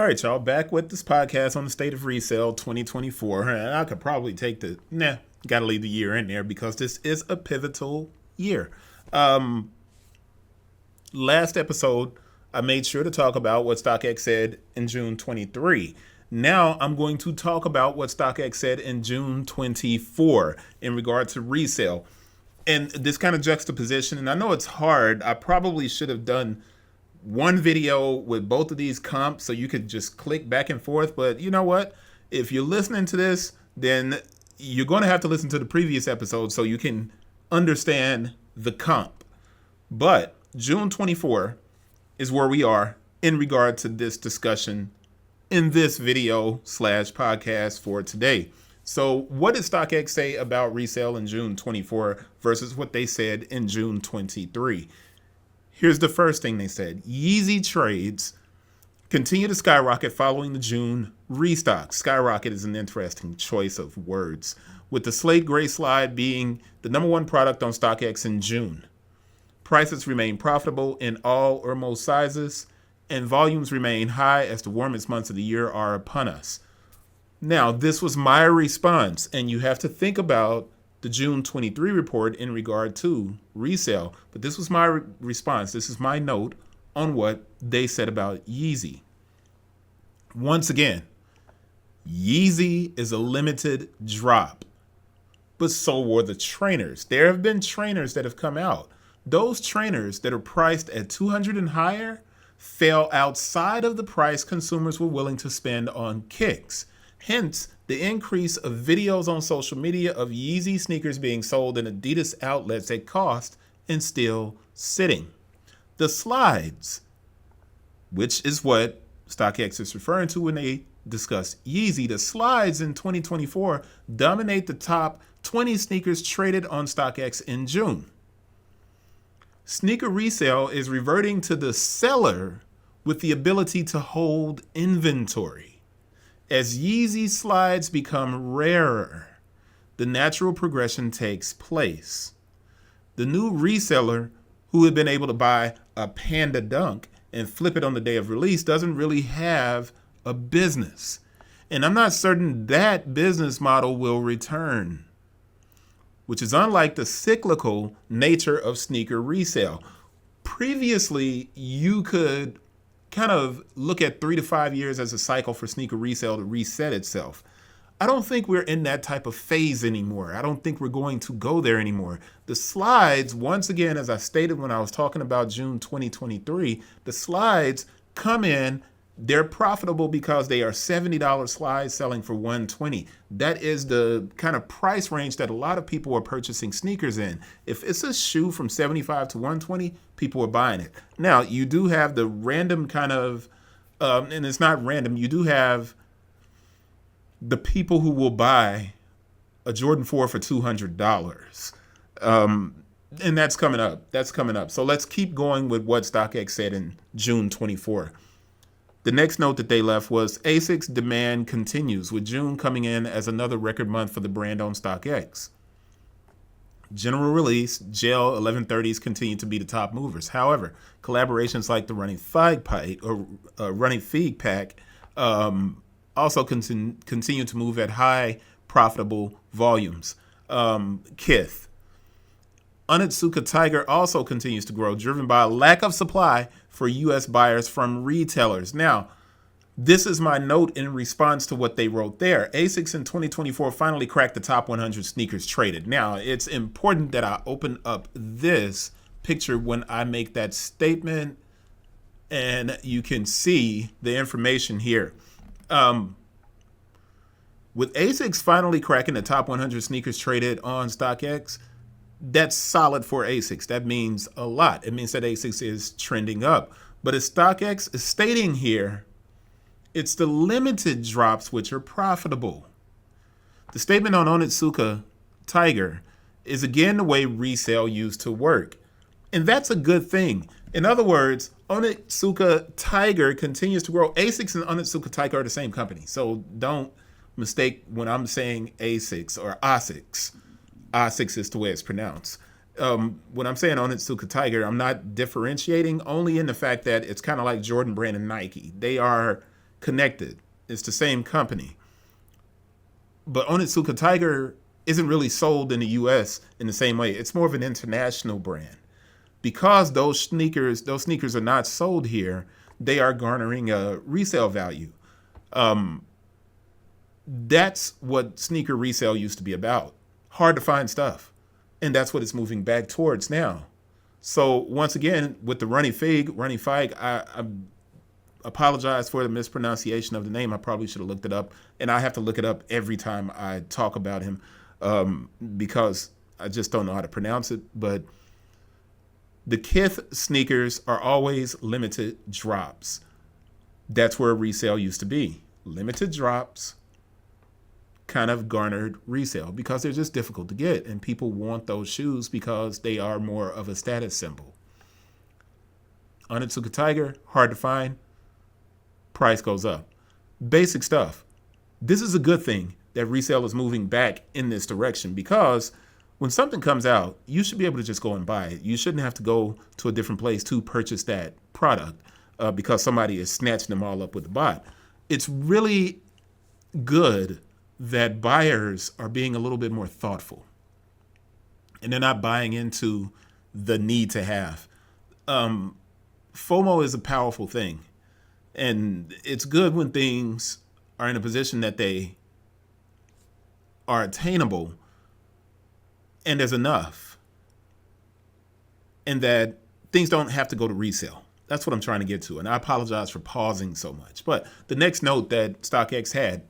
All right, y'all, back with this podcast on the state of resale 2024. And I could probably take gotta leave the year in there because this is a pivotal year. Um, Last episode, I made sure to talk about what StockX said in June 23. Now I'm going to talk about what StockX said in June 24 in regard to resale. And this kind of juxtaposition, and I know it's hard. I probably should have done one video with both of these comps so you could just click back and forth. But you know what? If you're listening to this, then you're going to have to listen to the previous episode so you can understand the comp. But June 24 is where we are in regard to this discussion in this video / podcast for today. So what did StockX say about resale in June 24 versus what they said in June 23? Here's the first thing they said. Yeezy trades continue to skyrocket following the June restock. Skyrocket is an interesting choice of words, with the slate gray slide being the number one product on StockX in June. Prices remain profitable in all or most sizes, and volumes remain high as the warmest months of the year are upon us. Now, this was my response, and you have to think about the June 23 report in regard to resale. But this was my response. This is my note on what they said about Yeezy. Once again, Yeezy is a limited drop, but so were the trainers. There have been trainers that have come out. Those trainers that are priced at $200 and higher fell outside of the price consumers were willing to spend on kicks. Hence, the increase of videos on social media of Yeezy sneakers being sold in Adidas outlets at cost and still sitting. The slides, which is what StockX is referring to when they discuss Yeezy, the slides in 2024 dominate the top 20 sneakers traded on StockX in June. Sneaker resale is reverting to the seller with the ability to hold inventory. As Yeezy slides become rarer, the natural progression takes place. The new reseller who had been able to buy a Panda Dunk and flip it on the day of release doesn't really have a business. And I'm not certain that business model will return, which is unlike the cyclical nature of sneaker resale. Previously, you could kind of look at 3 to 5 years as a cycle for sneaker resale to reset itself. I don't think we're in that type of phase anymore. I don't think we're going to go there anymore. The slides, once again, as I stated when I was talking about June 2023, the slides come in, they're profitable because they are $70 slides selling for $120. That is the kind of price range that a lot of people are purchasing sneakers in. If it's a shoe from $75 to $120, people are buying it. Now, you do have the random kind of, and it's not random, you do have the people who will buy a Jordan 4 for $200. And that's coming up. That's coming up. So let's keep going with what StockX said in June 24. The next note that they left was ASICS demand continues, with June coming in as another record month for the brand on StockX. General release, gel 1130s continue to be the top movers. However, collaborations like the Running Fig Pack also continue to move at high profitable volumes. Kith. Onitsuka Tiger also continues to grow, driven by a lack of supply for U.S. buyers from retailers. Now, this is my note in response to what they wrote there. ASICS in 2024 finally cracked the top 100 sneakers traded. Now, it's important that I open up this picture when I make that statement, and you can see the information here. With ASICS finally cracking the top 100 sneakers traded on StockX, that's solid for ASICS. That means a lot. It means that ASICS is trending up. But as StockX is stating here, it's the limited drops which are profitable. The statement on Onitsuka Tiger is again the way resale used to work. And that's a good thing. In other words, Onitsuka Tiger continues to grow. ASICS and Onitsuka Tiger are the same company. So don't mistake when I'm saying ASICS or ASICS. ASICS is the way it's pronounced. When I'm saying Onitsuka Tiger, I'm not differentiating only in the fact that it's kind of like Jordan Brand and Nike. They are connected. It's the same company. But Onitsuka Tiger isn't really sold in the US in the same way. It's more of an international brand. Because those sneakers are not sold here, they are garnering a resale value. That's what sneaker resale used to be about. Hard to find stuff. And that's what it's moving back towards now. So once again, with the Running Fig, I apologize for the mispronunciation of the name. I probably should have looked it up. And I have to look it up every time I talk about him because I just don't know how to pronounce it. But the Kith sneakers are always limited drops. That's where resale used to be. Limited drops kind of garnered resale because they're just difficult to get. And people want those shoes because they are more of a status symbol. Onitsuka Tiger, hard to find. Price goes up. Basic stuff. This is a good thing that resale is moving back in this direction because when something comes out, you should be able to just go and buy it. You shouldn't have to go to a different place to purchase that product because somebody is snatching them all up with the bot. It's really good that buyers are being a little bit more thoughtful and they're not buying into the need to have. FOMO is a powerful thing. And it's good when things are in a position that they are attainable and there's enough. And that things don't have to go to resale. That's what I'm trying to get to. And I apologize for pausing so much. But the next note that StockX had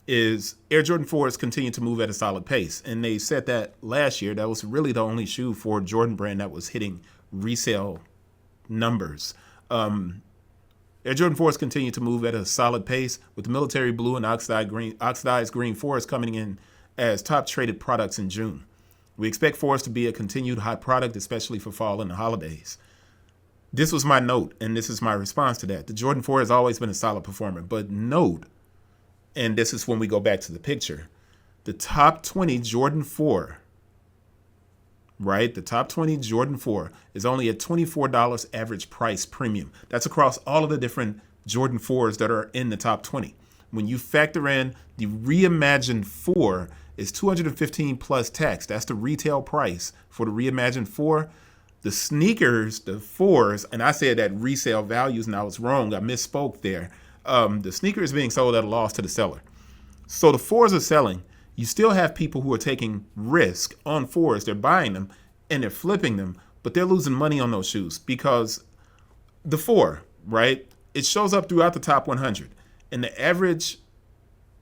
is Air Jordan 4s continue to move at a solid pace. And they said that last year. That was really the only shoe for Jordan brand that was hitting resale numbers. Air Jordan 4s continue to move at a solid pace with the military blue and oxidized green 4s coming in as top traded products in June. We expect 4s to be a continued hot product, especially for fall and the holidays. This was my note, and this is my response to that. The Jordan 4 has always been a solid performer, but note, and this is when we go back to the picture, the top 20 Jordan 4, right? The top 20 Jordan 4 is only a $24 average price premium. That's across all of the different Jordan 4s that are in the top 20. When you factor in the reimagined 4 is 215 plus tax. That's the retail price for the reimagined 4. The sneakers, the 4s, and I said that resale values, and I was wrong. I misspoke there. The sneaker is being sold at a loss to the seller. So the 4s are selling. You still have people who are taking risk on 4s. They're buying them and they're flipping them, but they're losing money on those shoes because the 4, right? It shows up throughout the top 100. And the average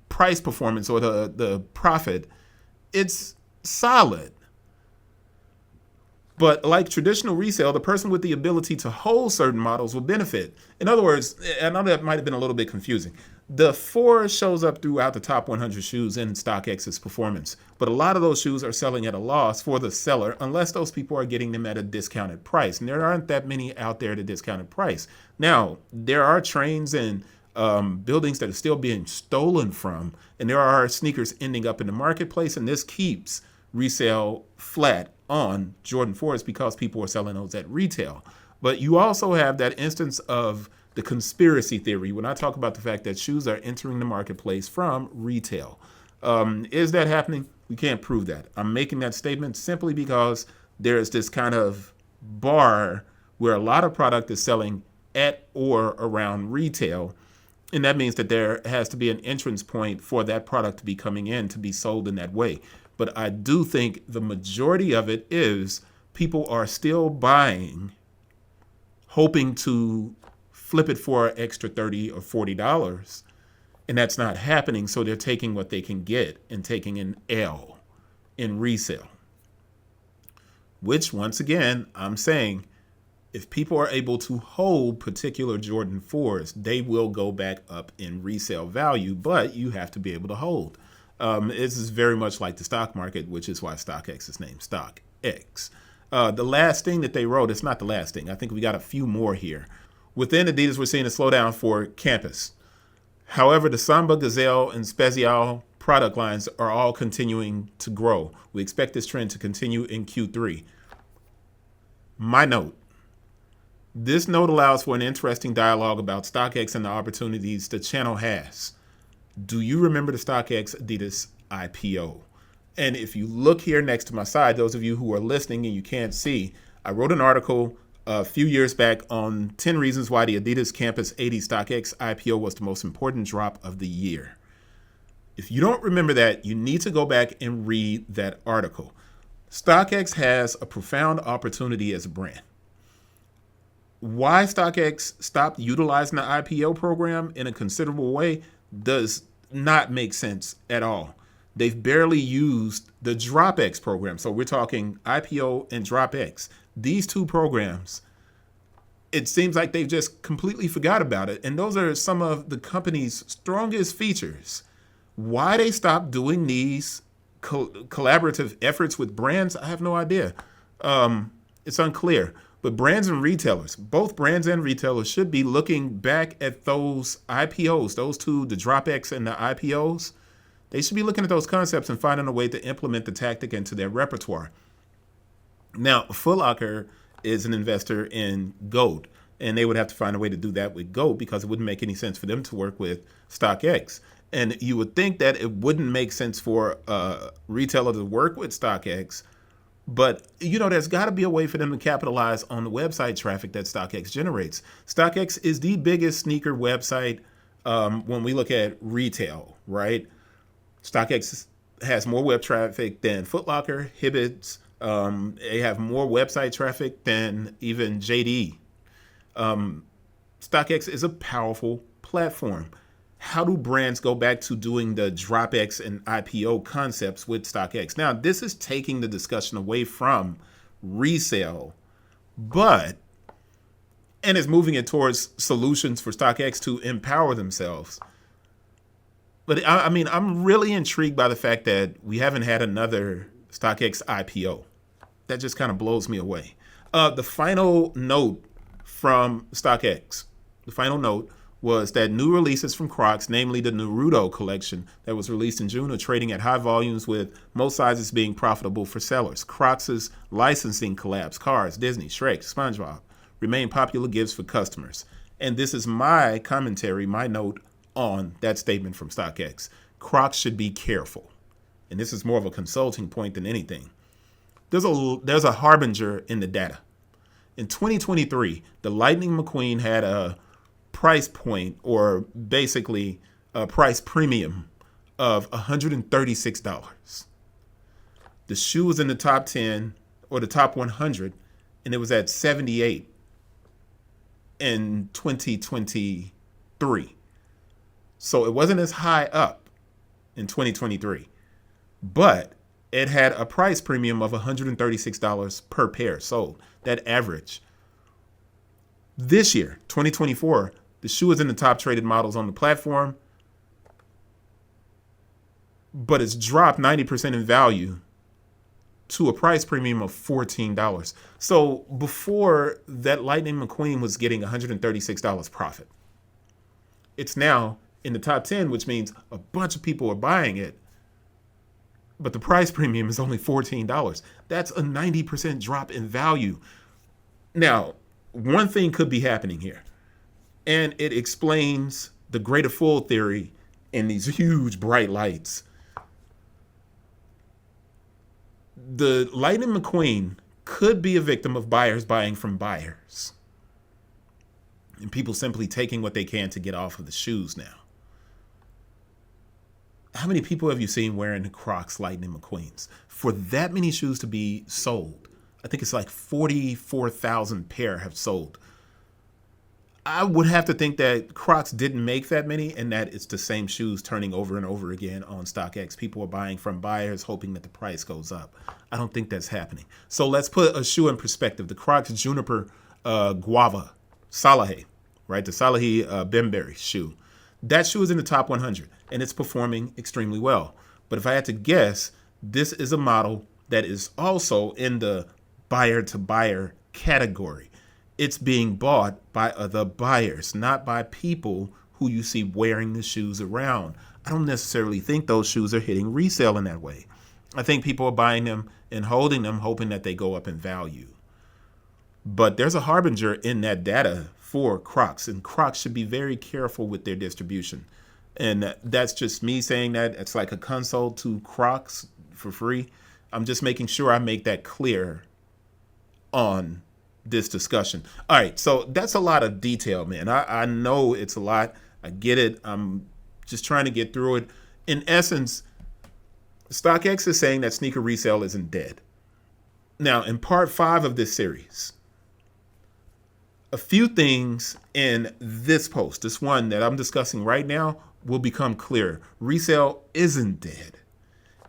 price performance or the profit, it's solid. But like traditional resale, the person with the ability to hold certain models will benefit. In other words, I know that might have been a little bit confusing. The 4 shows up throughout the top 100 shoes in StockX's performance. But a lot of those shoes are selling at a loss for the seller unless those people are getting them at a discounted price. And there aren't that many out there at a discounted price. Now, there are trains and buildings that are still being stolen from. And there are sneakers ending up in the marketplace. And this keeps resale flat on Jordan 4s because people are selling those at retail. But you also have that instance of the conspiracy theory when I talk about the fact that shoes are entering the marketplace from retail. Is that happening? We can't prove that. I'm making that statement simply because there's this kind of bar where a lot of product is selling at or around retail. And that means that there has to be an entrance point for that product to be coming in to be sold in that way. But I do think the majority of it is people are still buying, hoping to flip it for an extra $30 or $40. And that's not happening. So they're taking what they can get and taking an L in resale. Which, once again, I'm saying, if people are able to hold particular Jordan 4s, they will go back up in resale value, but you have to be able to hold. This is very much like the stock market, which is why StockX is named StockX. The last thing that they wrote, it's not the last thing. I think we got a few more here. Within Adidas, we're seeing a slowdown for campus. However, the Samba, Gazelle, and Spezial product lines are all continuing to grow. We expect this trend to continue in Q3. My note, This note allows for an interesting dialogue about StockX and the opportunities the channel has. Do you remember the StockX Adidas IPO? And if you look here next to my side, those of you who are listening and you can't see, I wrote an article a few years back on 10 reasons why the Adidas Campus 80 StockX IPO was the most important drop of the year. If you don't remember that, you need to go back and read that article. StockX has a profound opportunity as a brand. Why StockX stopped utilizing the IPO program in a considerable way does not make sense at all. They've barely used the DropX program. So we're talking IPO and DropX. These two programs, it seems like they've just completely forgot about it. And those are some of the company's strongest features. Why they stopped doing these collaborative efforts with brands, I have no idea. It's unclear. But brands and retailers, both brands and retailers should be looking back at those IPOs, those two, the DropX and the IPOs. They should be looking at those concepts and finding a way to implement the tactic into their repertoire. Now, Foot Locker is an investor in gold, and they would have to find a way to do that with gold because it wouldn't make any sense for them to work with StockX. And you would think that it wouldn't make sense for a retailer to work with StockX, but, there's got to be a way for them to capitalize on the website traffic that StockX generates. StockX is the biggest sneaker website when we look at retail, right? StockX has more web traffic than Foot Locker, Hibbets. They have more website traffic than even JD. StockX is a powerful platform. How do brands go back to doing the DropX and IPO concepts with StockX? Now, this is taking the discussion away from resale, and is moving it towards solutions for StockX to empower themselves. But I'm really intrigued by the fact that we haven't had another StockX IPO. That just kind of blows me away. The final note from StockX, was that new releases from Crocs, namely the Naruto collection that was released in June, are trading at high volumes, with most sizes being profitable for sellers. Crocs' licensing collabs, Cars, Disney, Shrek, SpongeBob, remain popular gifts for customers. And this is my commentary, my note on that statement from StockX. Crocs should be careful. And this is more of a consulting point than anything. There's a harbinger in the data. In 2023, the Lightning McQueen had a price point, or basically a price premium, of $136. The shoe was in the top 10 or the top 100, and it was at 78 in 2023. So it wasn't as high up in 2023, but it had a price premium of $136 per pair sold. That average. This year, 2024, the shoe is in the top traded models on the platform, but it's dropped 90% in value to a price premium of $14. So before that, Lightning McQueen was getting $136 profit. It's now in the top 10, which means a bunch of people are buying it, but the price premium is only $14. That's a 90% drop in value. Now, one thing could be happening here, and it explains the greater fool theory in these huge bright lights. The Lightning McQueen could be a victim of buyers buying from buyers, and people simply taking what they can to get off of the shoes now. How many people have you seen wearing the Crocs Lightning McQueens? For that many shoes to be sold, I think it's like 44,000 pair have sold. I would have to think that Crocs didn't make that many, and that it's the same shoes turning over and over again on StockX. People are buying from buyers, hoping that the price goes up. I don't think that's happening. So let's put a shoe in perspective. The Crocs Juniper Guava Salahi, right? The Salahi Bemberry shoe. That shoe is in the top 100, and it's performing extremely well. But if I had to guess, this is a model that is also in the buyer-to-buyer category. It's being bought by other buyers, not by people who you see wearing the shoes around. I don't necessarily think those shoes are hitting resale in that way. I think people are buying them and holding them, hoping that they go up in value. But there's a harbinger in that data for Crocs, and Crocs should be very careful with their distribution. And that's just me saying that. It's like a consult to Crocs for free. I'm just making sure I make that clear on this discussion. All right, so that's a lot of detail, man. I know it's a lot. I get it. I'm just trying to get through it. In essence, StockX is saying that sneaker resale isn't dead. Now, in part 5 of this series, a few things in this post, this one that I'm discussing right now, will become clear. Resale isn't dead.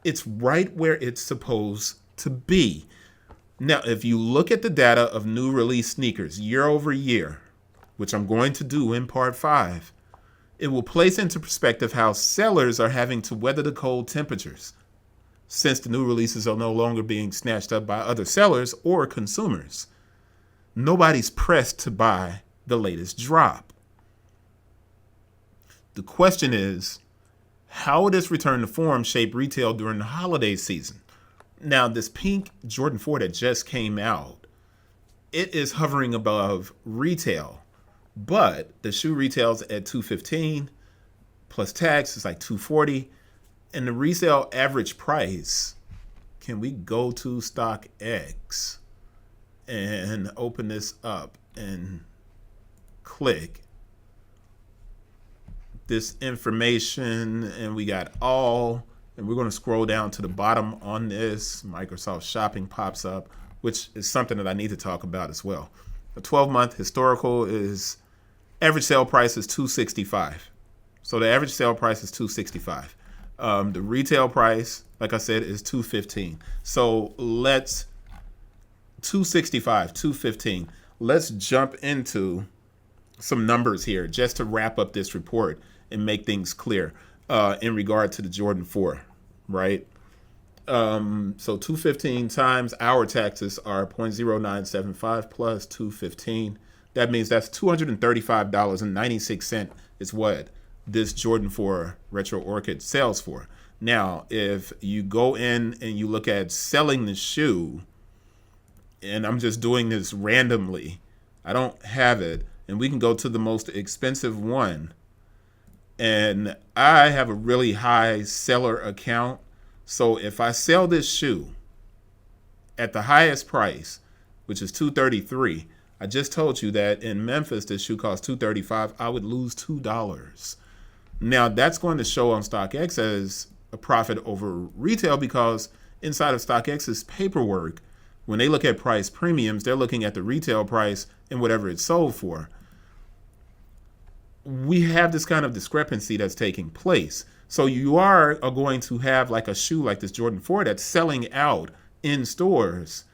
It's right where it's supposed to be. Now, if you look at the data of new release sneakers year over year, which I'm going to do in part 5, it will place into perspective how sellers are having to weather the cold temperatures, since the new releases are no longer being snatched up by other sellers or consumers. Nobody's pressed to buy the latest drop. The question is, how will this return to form shape retail during the holiday season? Now, this pink Jordan 4 that just came out, it is hovering above retail, but the shoe retails at $215 plus tax is like $240, and the resale average price, can we go to StockX and open this up and click this information, and we got all, and we're going to scroll down to the bottom on this. Microsoft Shopping pops up, which is something that I need to talk about as well. The 12-month historical is average sale price is $265. So the average sale price is $265. The retail price, like I said, is $215. So let's $215. Let's jump into some numbers here just to wrap up this report and make things clear in regard to the Jordan 4, right? So 215 times our taxes are 0.0975 plus 215. That means that's $235.96 is what this Jordan 4 Retro Orchid sells for. Now, if you go in and you look at selling the shoe, and I'm just doing this randomly, I don't have it, and we can go to the most expensive one, and I have a really high seller account. So if I sell this shoe at the highest price, which is $233, I just told you that in Memphis this shoe costs $235, I would lose $2. Now that's going to show on StockX as a profit over retail, because inside of StockX's paperwork, when they look at price premiums, they're looking at the retail price and whatever it's sold for. We have this kind of discrepancy that's taking place. So you are going to have like a shoe like this Jordan 4 that's selling out in stores,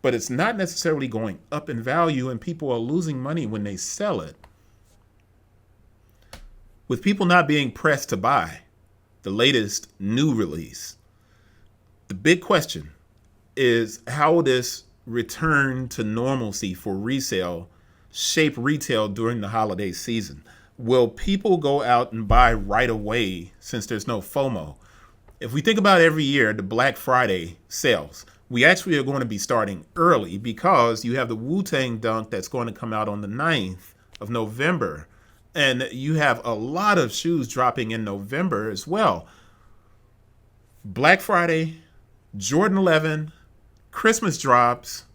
but it's not necessarily going up in value, and people are losing money when they sell it. With people not being pressed to buy the latest new release, the big question is, how will this return to normalcy for resale shape retail during the holiday season? Will people go out and buy right away since there's no FOMO? If we think about every year, the Black Friday sales, we actually are going to be starting early because you have the Wu-Tang Dunk that's going to come out on the 9th of November. And you have a lot of shoes dropping in November as well. Black Friday, Jordan 11, Christmas drops.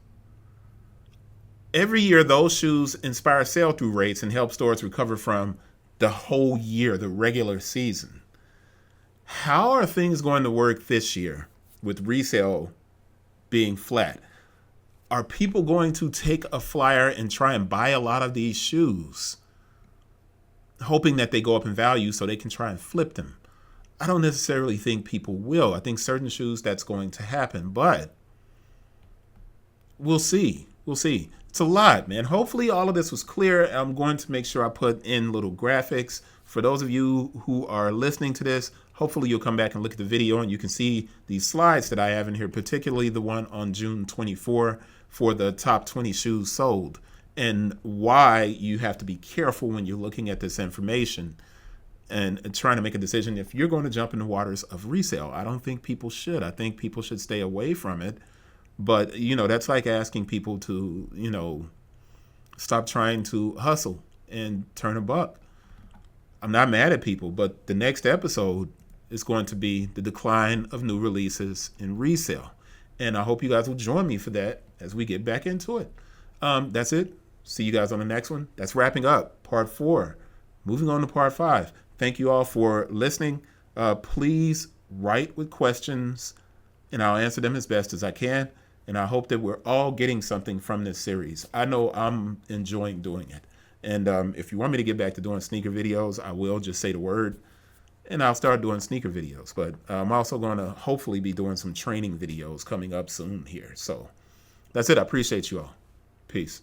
Every year, those shoes inspire sell-through rates and help stores recover from the whole year, the regular season. How are things going to work this year with resale being flat? Are people going to take a flyer and try and buy a lot of these shoes, hoping that they go up in value so they can try and flip them? I don't necessarily think people will. I think certain shoes that's going to happen, but we'll see. We'll see. It's a lot, man. Hopefully all of this was clear. I'm going to make sure I put in little graphics. For those of you who are listening to this, hopefully you'll come back and look at the video and you can see these slides that I have in here, particularly the one on June 24 for the top 20 shoes sold, and why you have to be careful when you're looking at this information and trying to make a decision if you're going to jump in the waters of resale. I don't think people should. I think people should stay away from it. But, that's like asking people to, Stop trying to hustle and turn a buck. I'm not mad at people, but the next episode is going to be the decline of new releases in resale. And I hope you guys will join me for that as we get back into it. That's it. See you guys on the next one. That's wrapping up part 4. Moving on to part 5. Thank you all for listening. Please write with questions, and I'll answer them as best as I can. And I hope that we're all getting something from this series. I know I'm enjoying doing it. And if you want me to get back to doing sneaker videos, I will. Just say the word, and I'll start doing sneaker videos. But I'm also going to hopefully be doing some training videos coming up soon here. So that's it. I appreciate you all. Peace.